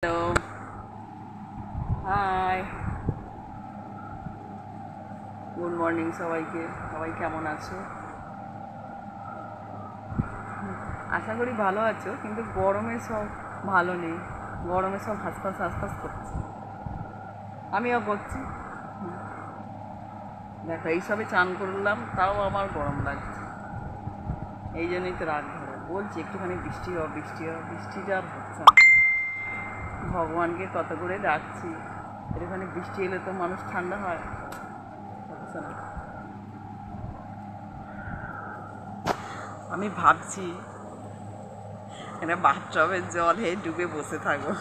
Hello, high, good morning সবাইকে। সবাই কেমন আছো? আশা করি ভালো আছো, কিন্তু গরমে সব ভালো নেই। গরমে সব হাসপাস হাসপাস করছে, আমিও করছি। দেখো, এইসবে চান করলাম, তাও আমার গরম লাগছে। এই জন্যই তো রাগ ধরে বলছি একটুখানি বৃষ্টি হোক, বৃষ্টি হোক। বৃষ্টিটা আর হচ্ছে না। ভগবানকে কত করে ডাকছি, একটুখানি বৃষ্টি এলে তো মানুষ ঠান্ডা হয়, হচ্ছে না। আমি ভাবছি এটা বাথটবের জলে ডুবে বসে থাকবো,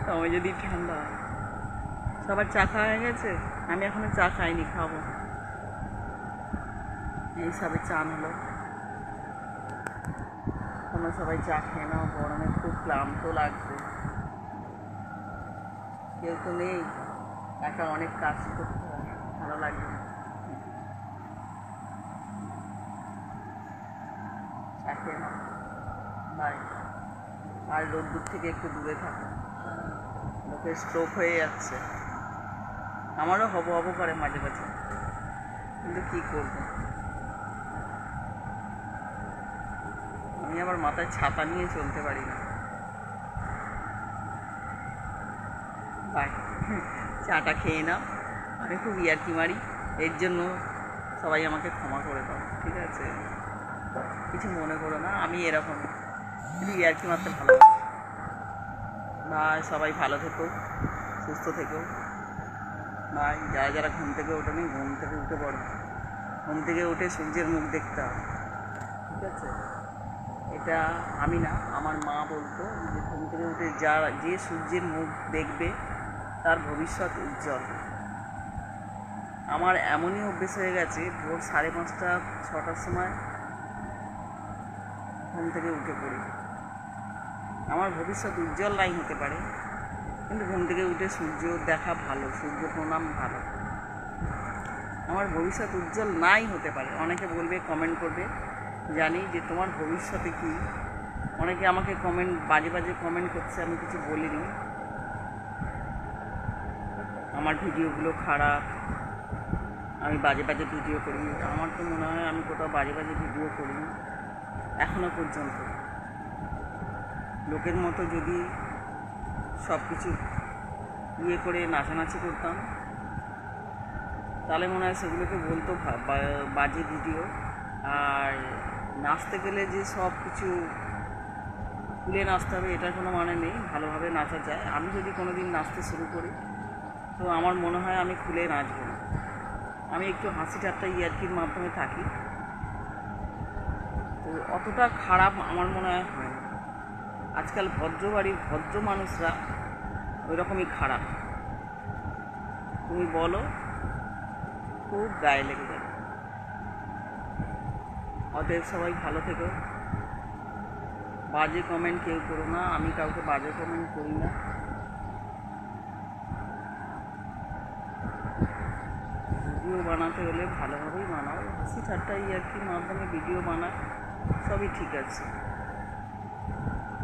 তবে যদি ঠান্ডা হয়। সবার চা খাওয়া হয়ে গেছে? আমি এখনো চা খাইনি, খাবো। এই সবে চান হলো। তোমরা সবাই চা খেয়ে নাও, গরমে খুব ক্লান্ত লাগছে। কেউ তো নেই, একা অনেক কাজ করতে হয়, ভালো লাগবে না। চা খেয়ে নাও, বাই। আর রোদ্দুর থেকে একটু দূরে থাকো, লোকের স্ট্রোক হয়ে যাচ্ছে। আমারও হবো হবো করে মাঝে মাঝে, কিন্তু কী করবো। আমি আবার মাথায় ছাতা নিয়ে চলতে পারি না। বাই, চাটা খেয়ে নাও। আমি খুব ইয়ার্কি মারি, এর জন্য সবাই আমাকে ক্ষমা করে দাও, ঠিক আছে? কিছু মনে করো না, আমি এরকম কিন্তু ইয়ার্কি মারতে ভালো। বাই, সবাই ভালো থেকো, সুস্থ থেকো। বাই। যারা যারা ঘুম থেকে ওঠেনি, ঘুম থেকে উঠে পড়ো। ঘুম থেকে উঠে সূর্যের মুখ দেখতে হবে, ঠিক আছে? এটা আমি না, আমার মা বলতো যে ঘুম থেকে উঠে যে সূর্যের মুখ দেখবে তার ভবিষ্যৎ উজ্জ্বল। আমার এমনই অভ্যেস হয়ে গেছে, ভোর 5:30 6টার সময় ঘুম থেকে উঠে পড়ি। আমার ভবিষ্যৎ উজ্জ্বল নাই হতে পারে, কিন্তু ঘুম থেকে উঠে সূর্য দেখা ভালো, সূর্য প্রণাম ভালো। আমার ভবিষ্যৎ উজ্জ্বল নাই হতে পারে, অনেকে বলবে, কমেন্ট করবে, জানি যে তোমার ভবিষ্যতে কি। অনেকে আমাকে বাজে বাজে কমেন্ট করছে, আমি কিছু বলিনি। আমার ভিডিওগুলো খারাপ, আমি বাজে বাজে ভিডিও করি। আমার তো মনে হয় আমি কোথাও বাজে বাজে ভিডিও করিনি এখনো পর্যন্ত। লোকের মতো যদি সব কিছু করে নাচানাচি করতাম, তাহলে মনে হয় সেগুলোকে বলতো বাজে ভিডিও। আর নাচতে গেলে যে সব কিছু খুলে নাচতে হবে, এটার কোনো মানে নেই। ভালোভাবে নাচা যায়। আমি যদি কোনো দিন নাচতে শুরু করি, তো আমার মনে হয় আমি খুলে নাচব না। আমি একটু হাসি ঠাট্টা ইয়ার্কির মাধ্যমে থাকি, তো অতটা খারাপ আমার মনে হয় হয় না। আজকাল ভদ্রবাড়ির ভদ্র মানুষরা ওই রকমই খারাপ, তুমি বলো, খুব গায়ে লেগে যাবে। অতএব সবাই ভালো থেকো, বাজে কমেন্ট কেউ করো না। আমি কাউকে বাজে কমেন্ট করি না। ভিডিও বানাতে হলে ভালোভাবেই বানাও, হাসি ঠাট্টা ইয়ার্কির মাধ্যমে ভিডিও বানায়, সবই ঠিক আছে।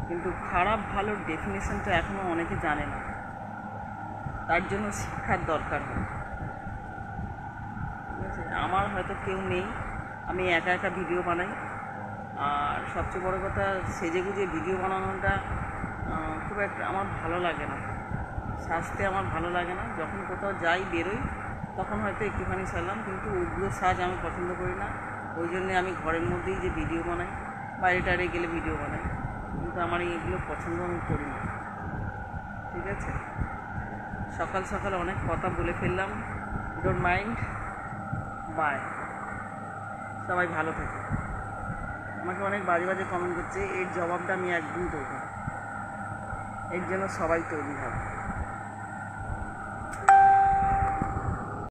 কিন্তু খারাপ ভালোর ডেফিনেশনটা এখনও অনেকে জানে না, তার জন্য শিক্ষার দরকার হয়, ঠিক আছে? আমার হয়তো কেউ নেই, আমি একা একা ভিডিও বানাই। আর সবচেয়ে বড় কথা, সেজে গুজে ভিডিও বানানোটা খুব একটা আমার ভালো লাগে না। সাজতে আমার ভালো লাগে না। যখন কোথাও যাই, বেরোই, তখন হয়তো একটুখানি সারলাম, কিন্তু উগ্র সাজ আমি পছন্দ করি না। ওই জন্যে আমি ঘরের মধ্যেই যে ভিডিও বানাই, বাইরে টাইরে গেলে ভিডিও বানাই, কিন্তু আমার এইগুলো পছন্দ আমি করি না, ঠিক আছে? সকাল সকাল অনেক কথা বলে ফেললাম, ডোন্ট মাইন্ড। বাই, সবাই ভালো থাকে। আমাকে অনেক বাজে বাজে কমেন্ট করছে, এর জবাবটা আমি একদিন দেবো, এর জন্য সবাই তৈরি হবে।